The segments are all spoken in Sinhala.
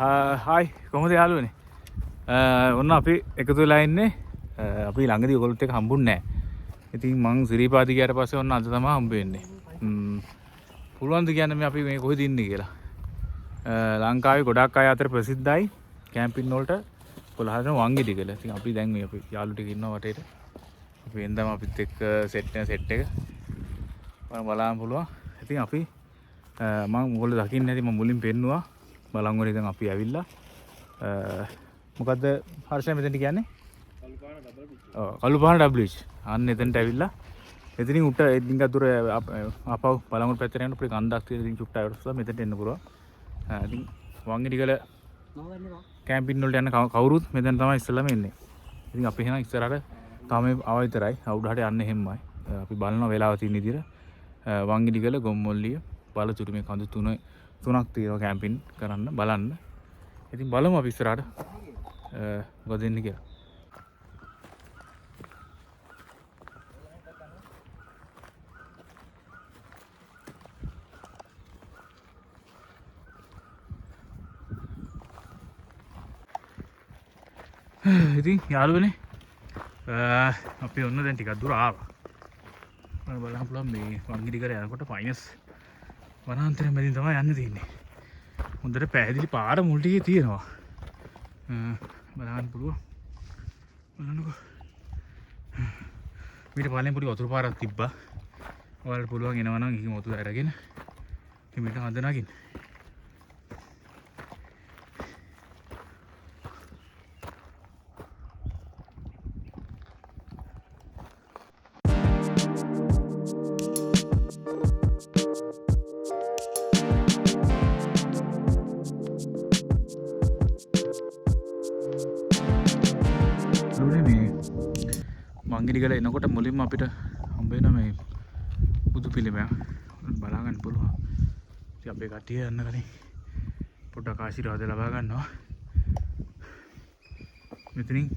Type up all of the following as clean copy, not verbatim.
හායි කොහොමද යාළුවනේ? ඔන්න අපි එකතු වෙලා ඉන්නේ. අපි ළඟදී ඔයගොල්ලොත් එක්ක හම්බුන්නේ නැහැ. ඉතින් මං සිරිපාති ගියාට පස්සේ ඔන්න අද තමයි හම්බ වෙන්නේ. පුළුවන් ද කියන්නේ අපි මේ කොහෙද ඉන්නේ කියලා? ලංකාවේ ගොඩක් අය අතර ප්‍රසිද්ධයි කැම්පින් වලට 11 වංගෙඩිගල. ඉතින් අපි දැන් මේ අපි යාළු ටික ඉන්නවා වටේට. අපි එන්දම අපිත් එක්ක සෙට් එක බලන්න පුළුවන්. ඉතින් අපි මම ඔයගොල්ලෝ දකින්න ඇති මම මුලින් පෙන්නුවා. බලන් වල ඉතින් අපි ඇවිල්ලා මොකද්ද හර්ෂය මෙතනට කියන්නේ? කළුපාන ඩබ්ලිව්. අන්න එතනට ඇවිල්ලා එතනින් උට ටිකක් දුර අපව බලංගොඩ පැත්තට යනකොට අපේ කන්දක් තියෙන ඉතින් චුට්ට අවස්ථාව මෙතනට එන්න පුළුවන්. ඉතින් වංගෙඩිගල කැම්පින් වලට යන කවුරුත් මෙතන තමයි ඉස්සෙල්ලාම එන්නේ. ඉතින් අපි එහෙනම් ඉස්සරහට තාම ආව විතරයි. අවුඩහට යන්න එහෙමයි. අපි බලනවා වෙලාව තියෙන විදිහට වංගෙඩිගල ගොම්මොල්ලිය බලතුරු මේ කඳු තුනක් තියෙනවා කැම්පින් කරන්න බලන්න. ඉතින් බලමු අපි ඉස්සරහට මොකද වෙන්නේ කියලා. ඉතින් යාළුවනේ අපි ඔන්න දැන් ටිකක් දුර ආවා. මම බලන්න පුළුවන් මේ වංගෙඩිගල යනකොට ෆයිනස් වනාන්තරයෙන් මැදින් තමයි යන්න තියෙන්නේ. හොඳට පැහැදිලි පාර මුල් ටිකේ තියෙනවා. බලන්න පුළුවන්. බලන්නකෝ. මේක පල්ලෙන් පොඩි වතුර පාරක් තිබ්බා. ඔයාලට පුළුවන් එනවා නම් ඉතින් වතුර අරගෙන මේක හඳ නගින්න. වංගෙඩිගල එනකොට මුලින්ම අපිට හම්බ වෙන මේ බුදු පිළිමයක් බලා ගන්න පුළුවන්. ඉතින් අපේ කට්ටිය යන්න කලින් පොඩ්ඩක් ආශිර්වාද ලබා ගන්නවා. මෙතනින්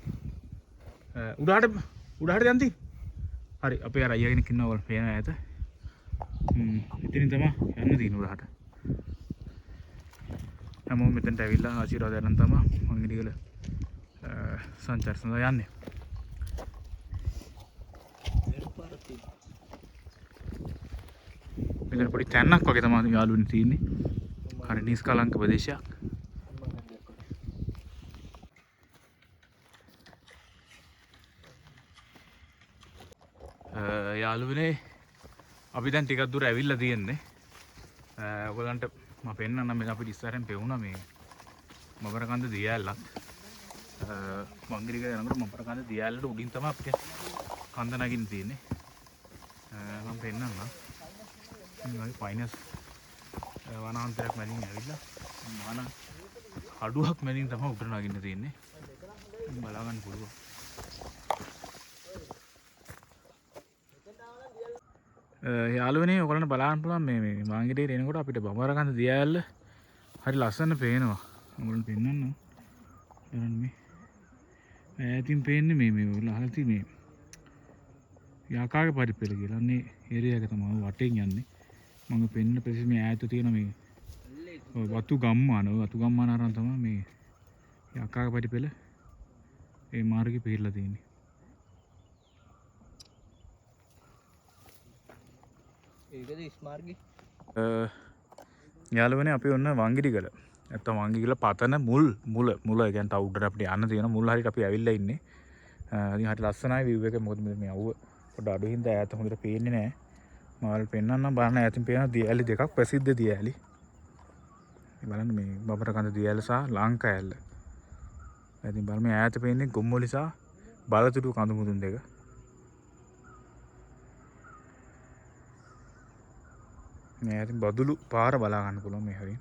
උඩහට යන්ති. හරි අපේ අර අයියා කෙනෙක් ඉන්නවා ඔයාලා පේනවා ඈත. එතනින් තමයි යන්න තියෙන්නේ උඩහට. හැමෝම මෙතනට ඇවිල්ලා ආශිර්වාද ගන්න තමයි වංගෙඩිගල සංචාරසඳ යන්නේ. මෙතන පොඩි තැන්නක් වගේ තමයි යාළුවනේ තියෙන්නේ. හරි නිස්කලංක ප්‍රදේශයක්. යාළුවනේ අපි දැන් ටිකක් දුර ඇවිල්ලා තියෙන්නේ. ඔයගලන්ට මම පෙන්නන්නම් මේ අපිට ඉස්සරහෙන් පෙවුණා මේ මබරකන්ද දියැලක්. වංගෙඩිගල යනකොට මබරකන්ද දියැලට උඩින් තමයි අපිට කන්ද නගින්න තියෙන්නේ. මම පෙන්නන්නම්. මේ ෆයිනස් වනාන්තරයක් මැදින් ඇවිල්ලා මාන අඩුවක් මැදින් තමයි උඩට නගින්න තියෙන්නේ. බලා ගන්න පුළුවන්. යාළුවනේ ඔයගොල්ලන්ට බලන්න පුළුවන් මේ වංගෙඩියට එනකොට අපිට බඹරකන්ද දියැල්ල හරි ලස්සන පේනවා. ඔයගොල්ලන්ට පෙන්නන්නම්. බලන්න මේ ඈතින් පේන්නේ මේ අහලා තියෙන මේ යකාගේ පරිපෙළ කියලා. අන්නේ ඒරියා එක තමයි වටෙන් යන්නේ. මම පෙන්න ප්‍රදේශ මේ ඈත තියෙන මේ වතු ගම්මාන අරන් තමයි මේ යකාගේ පරිපෙළ ඒ මාර්ගේ පිරලා තියෙන්නේ. ඒකද ස්මාර්ගේ යාළුවනේ අපි ඔන්න වංගෙඩිගල. නැත්තම් වංගෙඩිගල පතන මුල් ඒ කියන්නේ තව උඩට අපිට යන්න තියෙන මුල් හරියට අපි ඇවිල්ලා ඉන්නේ. ඉතින් හරි ලස්සනයි view එක. මොකද මේ අවුව පොඩ අඩු හින්දා ඈත හොඳට පේන්නේ නැහැ. මම ඔයාලට පෙන්නන්නම්. බලන්න ඈතින් පේන දියඇලි දෙකක් ප්‍රසිද්ධ දියඇලි. බලන්න මේ බඹරකන්ද දියඇල සහ ලංකා ඇල්ල. ඉතින් බලන්න මේ ඈත පේන්නේ ගොම්මොලි සහ බලතුරු කඳු මුදුන් දෙක. මේ ඈතින් බදුළු පාර බලා ගන්න පුළුවන් මේ හරිය.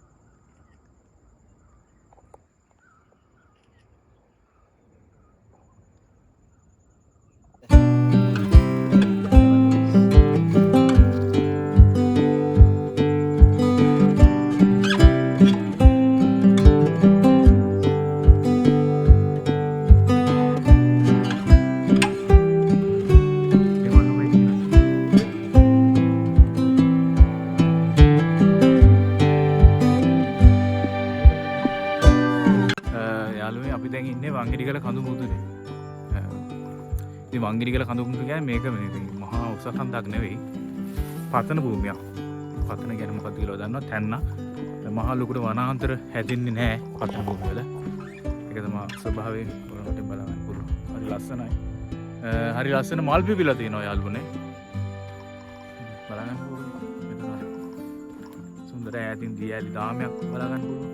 යාළුවනේ අපි දැන් ඉන්නේ වංගිරිගල කඳු මුදුනේ. ඉතින් වංගිරිගල කඳු මුදුන කියන්නේ මේක මේ මහා උස කන්දක් නෙවෙයි. පතන භූමියක්. පතන කියන්නේ මොකක්ද කියලා දන්නවා? තැන්න. මහා ලොකුට වනාන්තර හැදෙන්නේ නැහැ පතන භූමිය වල. ඒක තමයි ස්වභාවයෙන් ඔයාලට බලන්න පුළුවන්. හරි ලස්සනයි. හරි ලස්සන මල් පිපිලා තියෙනවා යාළුවනේ. බලන්න පුළුවන්. මෙතන සුන්දර ඈතින් දියැලි දාමයක් බලන්න පුළුවන්.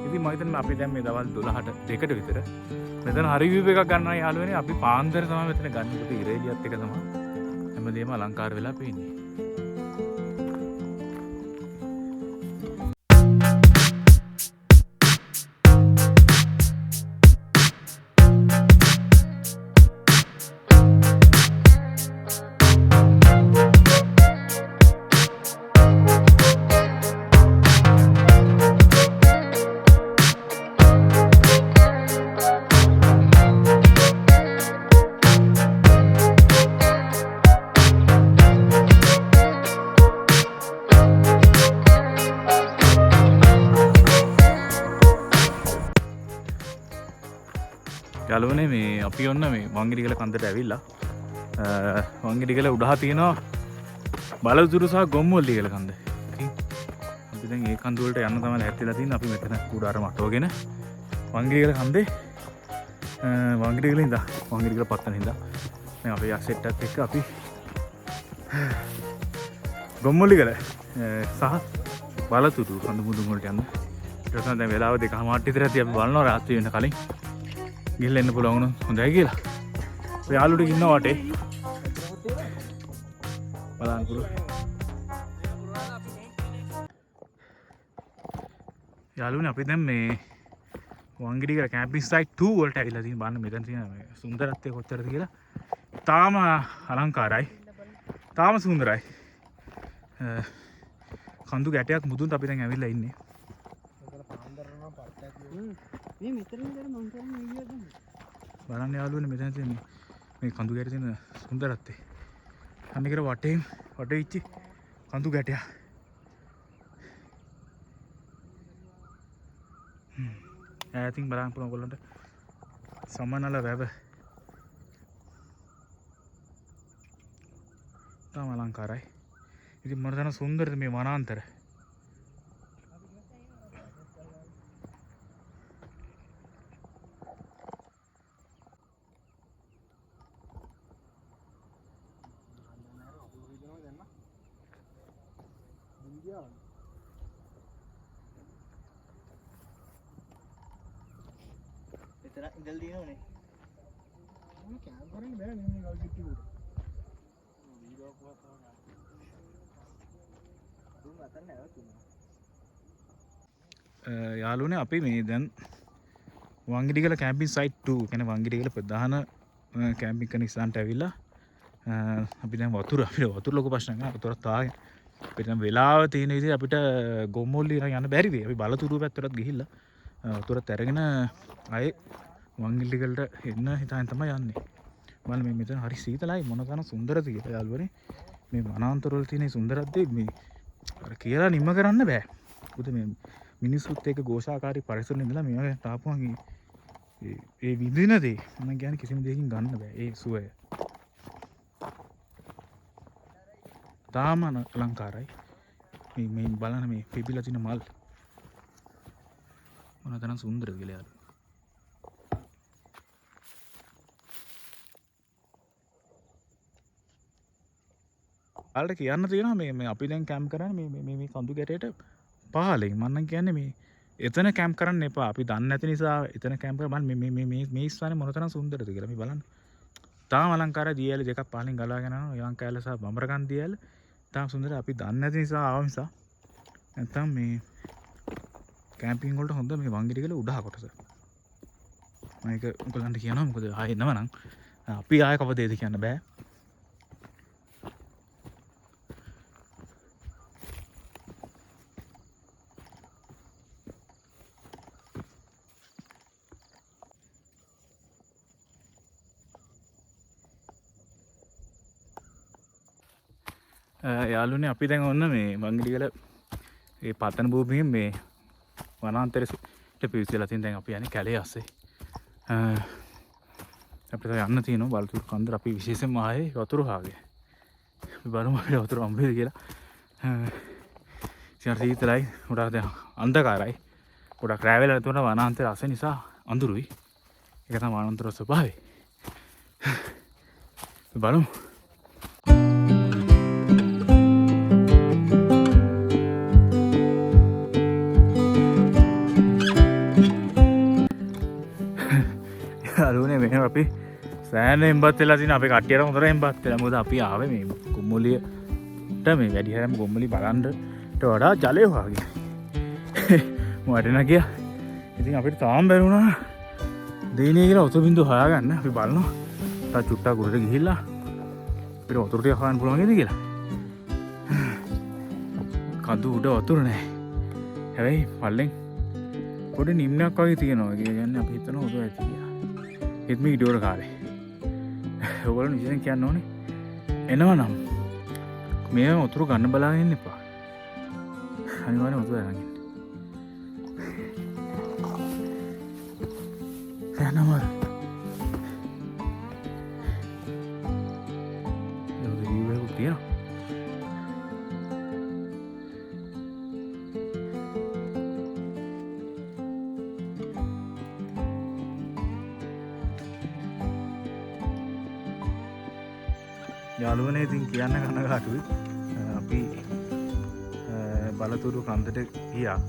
ඉතින් මම හිතන්නේ අපි දැන් මේ දවල් 12ට 2ට විතර මෙතන හරි view එකක් ගන්නවා යාළුවනේ. අපි පාන්දර තමයි මෙතන ගන්න. ඒකට ඉරේලියත් එක තමයි හැමදේම අලංකාර වෙලා පේන්නේ. යාළුවනේ මේ අපි ඔන්න මේ වංගිරිගල කන්දට ඇවිල්ලා වංගිරිගල උඩහා තියෙනවා බලතුරු සහ ගොම්මුවල්ලි කියලා කන්ද. ඉතින් අපි දැන් ඒ කන්ද වලට යන්න තමයි හැත්තිලා තියෙන්නේ. අපි මෙතන කුඩාර මටවගෙන වංගිරිගල කන්දේ වංගිරිගල ඉඳලා වංගිරිගල පත්තන ඉඳලා මේ අපේ යක්ෂෙට්ටත් එක්ක අපි ගොම්මුවල්ලිගල සහ බලතුරු කඳු මුදුන් වලට යන්න. ඊට පස්සේ දැන් වෙලාව 2:00 විතර ඇති අපි බලනවා රාත්‍රී වෙන කලින් ගිහිල්ලා එන්න පුළුවන් වුණොත් හොඳයි කියලා. ඔය යාළුවට ඉන්නවා වටේ. බලන්න පුළුවන්. යාළුවනේ අපි දැන් මේ වංගිරිගල කැම්පින් සයිට් 2 වලට ඇවිල්ලා තියෙන බලන්න මෙතන තියෙන සුන්දරත්වය කොච්චරද කියලා. තාම අලංකාරයි. තාම සුන්දරයි. කඳු ගැටයක් මුදුන්ට අපි දැන් ඇවිල්ලා ඉන්නේ. බලන්න යාළුවනේ මෙතන තියෙන මේ කඳු ගැට තියෙන සුන්දරත්වය. අන්න ඒකට වටේ ඉච්චි කඳු ගැටයක්. ඈතින් බලන්න පුළුවන් ඔයගොල්ලන්ට සමනල වැව. තාම අලංකාරයි. ඉතින් මොන තරම් සුන්දරද මේ වනාන්තර. ඉතන ඉඳල් දිනවනේ. මොන කැම් කරන්නේ බෑ නේ මේ ගල් කිට්ටු උඩ. වීඩියෝ කොහොමද කරන්නේ? දුන්න අතන නැවතුණා. යාළුවනේ අපි මේ දැන් වංගිරිගල කැම්පින් සයිට් 2 කියන්නේ වංගිරිගල ප්‍රධාන කැම්පින් කරන ස්ථානට ඇවිල්ලා අපි දැන් වතුර ලොකු ප්‍රශ්නයක් නෑ. වතුරත් තාගෙන අපිට නම් වෙලාව තියෙන විදිහට අපිට ගොම්මුල්ලි යන්න බැරි වෙයි. අපි බලතුරු පැත්තටත් ගිහිල්ලා වතුරත් අරගෙන ආයේ වංගිරිගලට එන්න හිතාගෙන තමයි යන්නේ. බලන්න මේ මෙතන හරි සීතලයි මොන තරම් සුන්දරද කියලා යාළුවනේ. මේ වනාන්තර වල තියෙන සුන්දරත්වය මේ අර කියලා නිම කරන්න බෑ. මොකද මේ මිනිස්සුත් එක්ක ഘോഷාකාරී පරිසරෙ ඉඳලා මේවා තාපුවන් ඒ විඳින දේ මම කියන්නේ කිසිම දෙයකින් ගන්න බෑ. ඒ සුවය. තාම අලංකාරයි. මේ බලන්න මේ පිපිලා තියෙන මල් මොන තරම් සුන්දරද කියලා යාළුවා. ආලට කියන්න තියෙනවා මේ අපි දැන් කැම්ප් කරන්නේ මේ කඳු ගැටේට පහලින්. මම නම් කියන්නේ මේ එතන කැම්ප් කරන්න එපා. අපි දන්නේ නැති නිසා එතන කැම්ප් කරලා මේ ස්ථානේ මොන තරම් සුන්දරද කියලා මේ බලන්න. තාම අලංකාරයි. දියැලි දෙකක් පහලින් ගලාගෙන යනවා. යවන් කැලේ සහ බඹරකන් දියැලි. තාම සුන්දරයි. අපි දන්නේ නැති නිසා ආව නිසා. නැත්තම් මේ කැම්පින් වලට හොඳ මේ වංගිරිගල උඩහ කොටස. මම ඒක උගලන්ට කියනවා. මොකද ආයෙ එනව නම් අපි ආයෙ කවදේද කියන්න බෑ. යාළුවනේ අපි දැන් ඔන්න මේ වංගිරිගල ඒ පතන භූමියේ මේ වනාන්තරයේ සෙට් පිවිසලා තියෙන දැන් අපි යන්නේ කැලේ ASCII. අපිට යන්න තියෙනවා බලතුරු කන්දර අපි විශේෂයෙන්ම ආයේ වතුර හාගේ. අපි බලමු අපිට වතුර හම්බ වෙයිද කියලා. ඉතින් සීතලයි උඩ දැන් අන්ධකාරයි. ගොඩක් රැ වෙලා නැතුව වනාන්තර රස නිසා අඳුරුයි. ඒක තමයි වනාන්තර ස්වභාවය. බලමු. යාළුවනේ මෙහෙම අපි සෑහෙන එම්බත් වෙලා තියෙන අපේ කට්ටියට හොඳට එම්බත් වෙලා. මොකද අපි ආවේ මේ ගොම්මුලියට මේ වැඩි හැරම ගොම්මුලි බලන්නට වඩා ජලය වගේ. මොකටද ගියා. ඉතින් අපිට තාම බැරි වුණා දෙයිනේ කියලා වතුර බින්දුව හොයාගන්න. අපි බලනවා තා චුට්ටක් උඩට ගිහිල්ලා අපිට වතුර ටික හොයන්න පුළුවන් නේද කියලා. කඳු උඩ වතුර නැහැ. හැබැයි පල්ලෙන් පොඩි නිම්නයක් වගේ තියෙනවා. ඒ කියන්නේ අපි හිතනවා උඩ ඇති කියලා. ඒත් මේ වීඩියෝ එක කාලේ. ඔයගොල්ලෝ නිකන් කියන්න ඕනේ. එනවා නම් මේ වතුර ගන්න බලාගෙන ඉන්න එපා. අනිවාර්යෙන් වතුර අරන් ඉන්න. යනවා. තියෙනවා. යාළුවනේ ඉතින් කියන්න කනගාටුයි. අපි බලතුරු කන්දට ගියා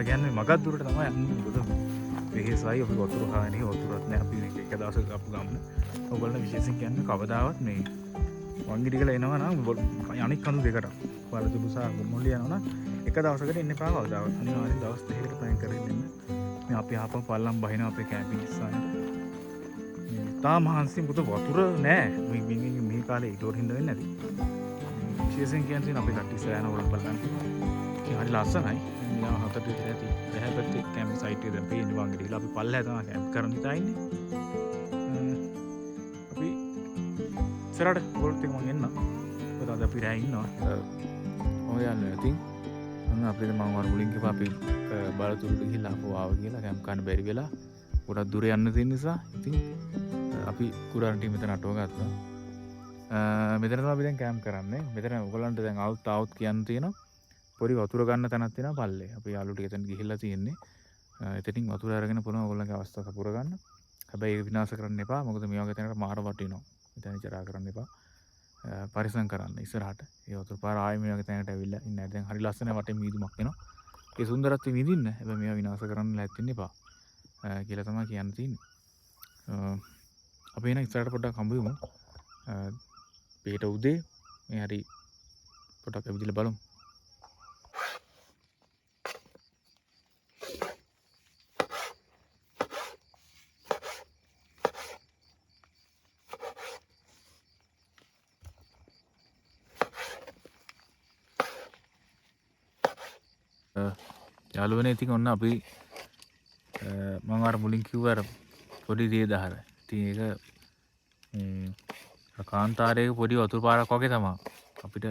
කියන්නේ මගක් දුරට තමයි යන්නේ. මොකද වෙහෙසයි අපි වතුර හානේ වතුරත් නැහැ. අපි එක දවසක අපු ගමන. ඔයගොල්ලෝ විශේෂයෙන් කියන්නේ කවදාවත් මේ වංගිටි කියලා එනවා නම් අනික් කඳු දෙකට බලතුරු සහ ගොම්මුලිය යනවා නම් එක දවසකට එන්න එපා කවදාවත්. අනිවාර්යෙන් දවස් දෙකකට ප්ලෑන් කරගෙන ඉන්න. මේ අපි ආපහු පල්ලම් බහිනවා අපේ කැම්පින් ස්ථානෙට. තාම මහන්සි මුත වතුර නැහැ. මේ කාලේ ඊටෝර හින්දා වෙන්නේ නැති. විශේෂයෙන් කියන්නේ අපේ කට්ටිය සෑහන වල බලන්න. ඉතින් හරි ලස්සනයි. මෙයා හතට විතර ඇති. එහා පැත්තේ කැම්ප් සයිට් එක දැන් පේන්නේ වංගිටිලා අපි පල්ලෙහා තමයි කැම්ප් කරන් ඉතා ඉන්නේ. අපි ඉස්සරහට ගොල්ට් එක මං එන්නම්. මොකද අද අපි රැ ඉන්නවා. ඔය යන්නේ ඉතින් අන්න අපිට මම වර මුලින් කිව්වා අපි බලතුරුට ගිහිල්ලා ආපහු ආව කියලා කැම්ප් කරන්න බැරි වෙලා ගොඩක් දුර යන්න තියෙන නිසා ඉතින් අපි කුරාන්ටි මෙතන අටව ගත්තා. මෙතන තමයි අපි දැන් කැම්ප් කරන්නේ. මෙතන ඔයගොල්ලන්ට දැන් આવුත් කියන්න තියෙනවා. පොඩි වතුර ගන්න තැනක් තියෙනවා පල්ලේ. අපි යාළුවෝ ටික එතන ගිහිල්ලා තියෙන්නේ. එතනින් වතුර අරගෙන පුළුවන් ඔයගොල්ලන්ගේ අවස්ථාව සපුර ගන්න. හැබැයි ඒක විනාශ කරන්න එපා. මොකද මේ වගේ තැනකට මාර වටිනවා. එතන ඉතරා කරන්න එපා. පරිස්සම් කරන්න ඉස්සරහට. ඒ වතුර පාර ආයෙ මේ වගේ තැනකට ඇවිල්ලා ඉන්න. දැන් හරි ලස්සන වටේ මීදුමක් එනවා. ඒ සුන්දරත්වය විඳින්න. හැබැයි මේවා විනාශ කරන්න ලැත්තින්න එපා. කියලා තමයි කියන්න තියෙන්නේ. අපි එන ඉස්සරහට පොඩ්ඩක් හම්බ වෙමු. පේට උදේ මේ හරි පොඩ්ඩක් ඇවිදලා බලමු. යාළුවනේ ඉතින් ඔන්න අපි මම අර මුලින් කිව්ව අර පොඩි දියදහර. ඉතින් ඒක කාන්තාරයක පොඩි වතුර පාරක් වගේ තමයි. අපිට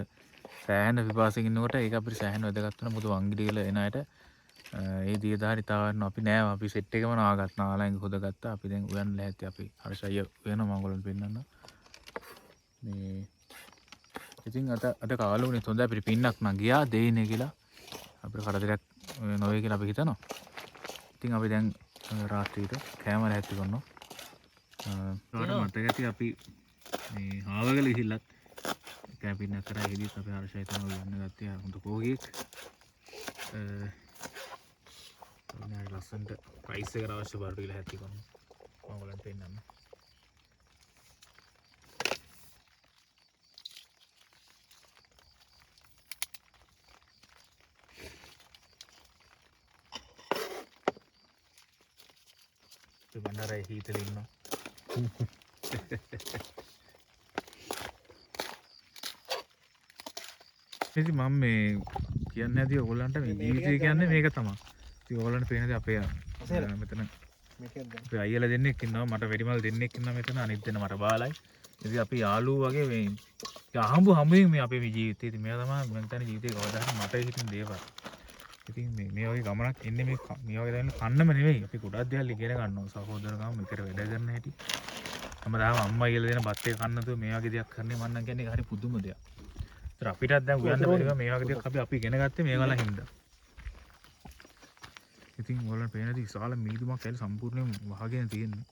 සෑහෙන විපාසෙක ඉන්නකොට ඒක අපිට සෑහෙන වැදගත් වෙන මොකද වංගිටි කියලා එන අයට ඒ දියදහර ඉතාලන්න අපි නෑ අපි සෙට් එකම නාගත්ත නාලෙන් හොදගත්තා. අපි දැන් උයන්න ලෑස්ති අපි හර්ෂය වෙනවා මම ඔයගොල්ලන්ට පෙන්නන්න. මේ ඉතින් අද කාලුනේ හොඳ අපිට පින්නක් නම් ගියා දෙයිනේ කියලා අපිට කරදරයක් නොවේ කියලා අපි හිතනවා. ඉතින් අපි දැන් රාත්‍රියට කෑම ලැහැත්ති කරනවා. මතක ඇති අපි මේ හාවගල ගිහිල්ලත් කැම්පින් එක කරා ගෙදිත් අපි හර්ෂය තමයි යන්න ගත්තේ හොඳ කෝගියෙක්. ඔන්න ලස්සනට ප්‍රයිස් එකට අවශ්‍ය බාර ටික ලැහැත්ති කරනවා. මම ඔයගලන්ට පෙන්නන්න. බණ්ඩාරේ හීතල ඉන්නවා. ඉතින් මම මේ කියන්නේ නැති ඔයගොල්ලන්ට මේ ජීවිතය කියන්නේ මේක තමයි. ඉතින් ඔයගොල්ලන්ට පේනද අපේ මෙතන අපේ අයියලා දෙන්නෙක් ඉන්නවා මට වෙඩිමල් දෙන්නෙක් ඉන්නවා මෙතන අනිත් දෙන්න මට බාලයි. ඉතින් අපි යාළුවෝ වගේ මේ හම්බුවෙන් මේ අපේ ජීවිතේ ඉතින් මේවා තමයි මම හිතන්නේ ජීවිතේ කවදා හරි මට හිතෙන දේවල්. ඉතින් මේ වගේ ගමනක් එන්නේ මේ වගේ දැන් කන්නම නෙවෙයි අපි ගොඩක් දේවල් ඉගෙන ගන්නවා සහෝදරකම මෙතර වැඩ කරන හැටි හැමදාම අම්මා කියලා දෙන බත් එක කන්න නැතුව මේ වගේ දෙයක් කරන්නේ මම නම් කියන්නේ හරි පුදුම දෙයක්. ඒතර අපිටත් දැන් උයන්න බැරිව මේ වගේ දෙයක් අපි ඉගෙන ගත්තේ මේගොල්ලන් හින්දා. ඉතින් ඔයාලට පේනද විශාල මීදුමක් ඇවිල්ලා සම්පූර්ණයෙන් වහගෙන තියෙන්නේ.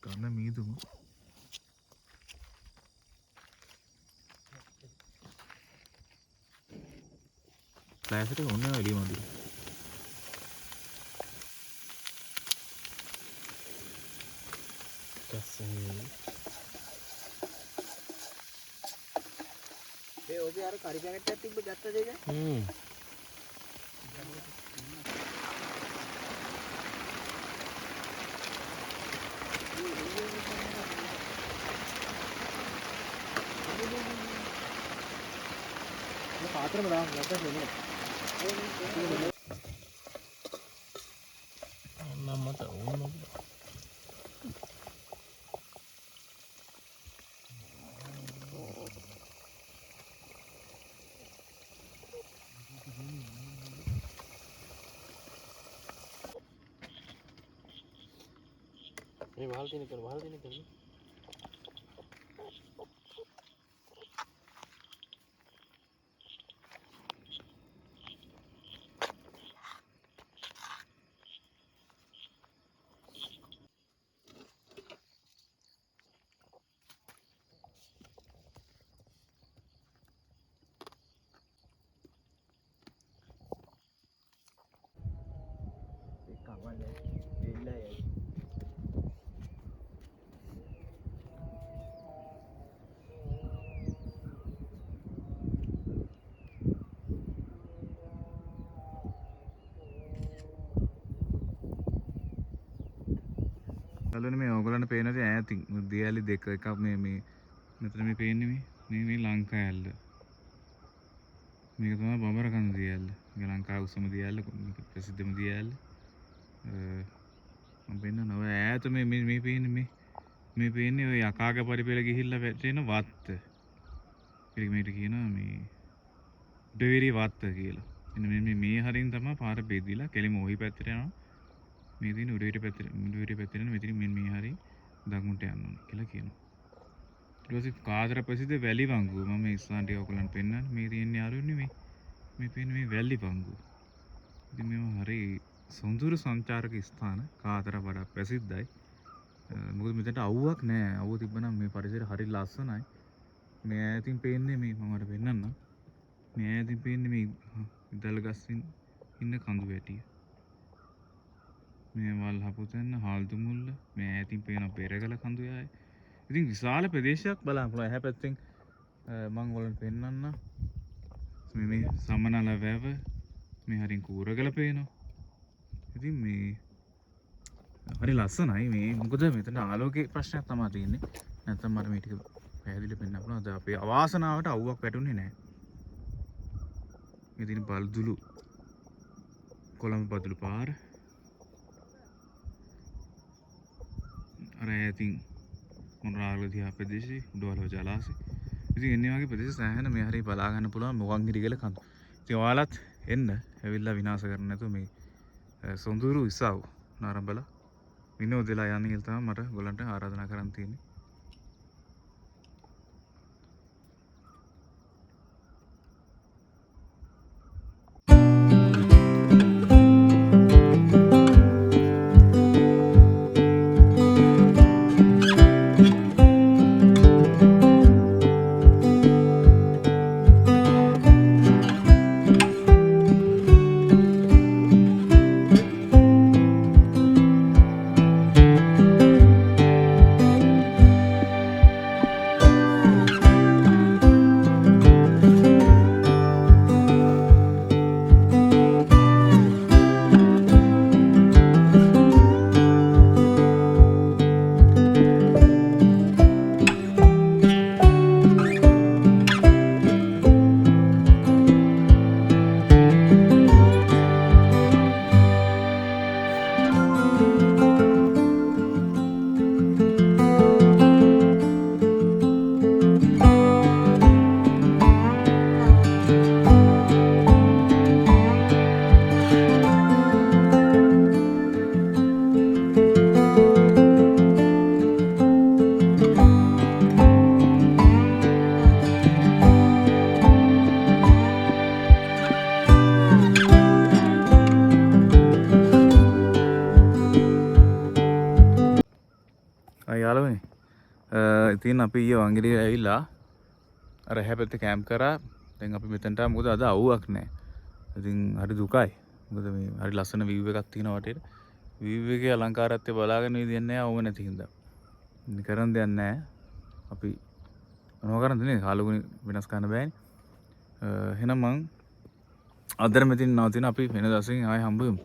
ගන්න මීදුම ක්ලාස් එකට ඔන්න එළිය මදිලා. ඒ ඔබේ අර කරි පැකට් එකක් තිබ්බ ගත්තද ඒක? පාත්‍රම දාන්න නැත්නම් නෙමෙයි. මට ඕන මේ වහල් තියෙන කර බලන්න මේ ඕගොල්ලන්ට පේනද ඈතින් දියැලි දෙක එකක් මේ මෙතන මේ පේන්නේ මේ ලංකා ඇල්ල. මේක තමයි බඹරකන්ද දියැල්ල. මේක ලංකාවේ උසම දියැල්ල ප්‍රසිද්ධම දියැල්ල. මම පෙන්නනවා ඔය ඈත මේ පේන්නේ මේ පේන්නේ ඔය යකාගේ පරිපෙල ගිහිල්ලා වැටෙන වත්ත. මේකට කියනවා මේ උඩවිරි වත්ත කියලා. එන්න මේ හරින් තමයි පාර බෙදිලා කෙලිම ওই පැත්තට යනවා. මේ දින උඩවිරි පැත්තට යන මෙතන මේ හරිය දකුණට යන්න ඕනේ කියලා කියනවා. ඊට පස්සේ කාදර ප්‍රසිද්ධ වැලි වංගුව මම ඉස්සරහට ඔයගොල්ලන්ට පෙන්නන්න මේ තියෙන යාළුවනේ මේ පේන්නේ මේ වැලි වංගුව. ඉතින් මේවා හරි සොඳුරු සංචාරක ස්ථාන කාදර වඩා ප්‍රසිද්ධයි. මොකද මෙතනට අවුවක් නැහැ. අවුව තිබ්බනම් මේ පරිසරය හරි ලස්සනයි. මේ ඈතින් පේන්නේ මේ මම ඔයාලට පෙන්නන්නම්. මේ ඈතින් පේන්නේ මේ ඉදල් ගස්සින් ඉන්න කඳු වැටිය. මේ වල් හපුතැන්න හාල්දු මුල්ල මේ ඈතින් පේන පෙරගල කඳු යාය. ඉතින් විශාල ප්‍රදේශයක් බලන්න පුළුවන්. එහා පැත්තෙන් මම ඔයාලට පෙන්නන්න. මේ සමනල වැව මේ හරින් කූරගල පේනවා. ඉතින් මේ හරි ලස්සනයි මේ මොකද මෙතන ආලෝකයේ ප්‍රශ්නයක් තමයි තියෙන්නේ. නැත්නම් මට මේ ටික පැහැදිලි වෙන්න පුළුවන්. අද අපේ අවාසනාවට අවුවක් වැටුනේ නැහැ. මේ තියෙන බල්දුළු කොළඹ බදුළු පාර අර ඇතින් මොනරාගල දිහා ප්‍රදේශේ උඩවලව ජලාශය. ඉතින් එන්නේ වගේ ප්‍රදේශ සෑහෙන මේ හරිය බලා ගන්න පුළුවන් මොගන්ගිරි කියලා කඳු. ඉතින් ඔයාලත් එන්න ඇවිල්ලා විනාශ කරන්න නැතුව මේ සොඳුරු ඉසව් නරඹලා විනෝදෙලා යන්න කියලා තමයි මට ඔයගලන්ට ආරාධනා කරන්න තියෙන්නේ. ඉතින් අපි ඊයේ වංගෙඩිය ඇවිල්ලා අර එහා පැත්තේ කැම්ප් කරා. දැන් අපි මෙතනට මොකද අද අවුවක් නැහැ. ඉතින් හරි දුකයි. මොකද මේ හරි ලස්සන view එකක් තියෙනවා වටේට. view එකේ අලංකාරත්වය බලාගෙන විදියක් නැහැ අවුව නැති හින්දා. ඉතින් කරන්න දෙයක් නැහැ. අපි මොනවා කරන්නද නේ කාලුගුණ වෙනස් කරන්න බෑනේ. එහෙනම් මං අදට මෙතන නවතින අපි වෙන දවසකින් ආයෙ හම්බ වෙමු.